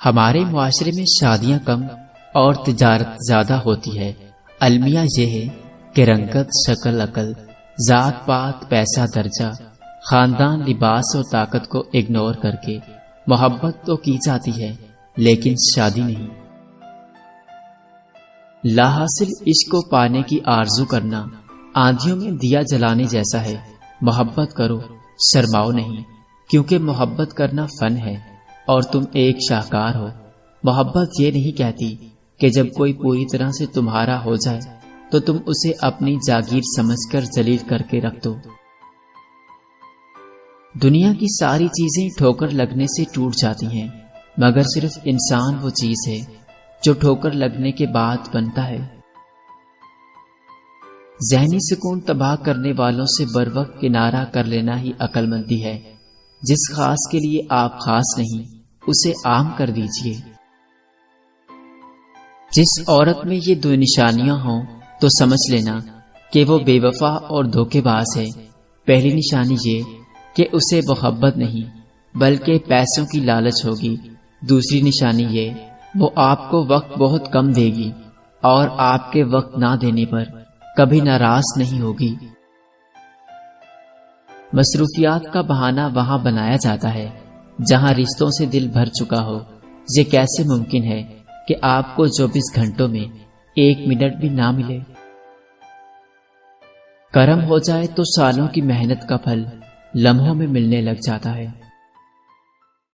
ہمارے معاشرے میں شادیاں کم اور تجارت زیادہ ہوتی ہے۔ المیہ یہ ہے کہ رنگت، شکل، عقل، ذات پات، پیسہ، درجہ، خاندان، لباس اور طاقت کو اگنور کر کے محبت تو کی جاتی ہے لیکن شادی نہیں۔ لاحاصل عشق کو پانے کی آرزو کرنا آندھیوں میں دیا جلانے جیسا ہے۔ محبت کرو، شرماؤ نہیں، کیونکہ محبت کرنا فن ہے اور تم ایک شاہکار ہو۔ محبت یہ نہیں کہتی کہ جب کوئی پوری طرح سے تمہارا ہو جائے تو تم اسے اپنی جاگیر سمجھ کر ذلیل کر کے رکھ دو۔ دنیا کی ساری چیزیں ٹھوکر لگنے سے ٹوٹ جاتی ہیں، مگر صرف انسان وہ چیز ہے جو ٹھوکر لگنے کے بعد بنتا ہے۔ ذہنی سکون تباہ کرنے والوں سے بروقت کنارہ کر لینا ہی عقل مندی ہے۔ جس خاص کے لیے آپ خاص نہیں، اسے عام کر دیجئے۔ جس عورت میں یہ دو نشانیاں ہوں تو سمجھ لینا کہ وہ بے وفا اور دھوکے باز ہے۔ پہلی نشانی یہ کہ اسے محبت نہیں بلکہ پیسوں کی لالچ ہوگی۔ دوسری نشانی یہ وہ آپ کو وقت بہت کم دے گی اور آپ کے وقت نہ دینے پر کبھی ناراض نہیں ہوگی۔ مصروفیات کا بہانہ وہاں بنایا جاتا ہے جہاں رشتوں سے دل بھر چکا ہو۔ یہ کیسے ممکن ہے کہ آپ کو 24 گھنٹوں میں 1 منٹ بھی نہ ملے؟ کرم ہو جائے تو سالوں کی محنت کا پھل لمحوں میں ملنے لگ جاتا ہے۔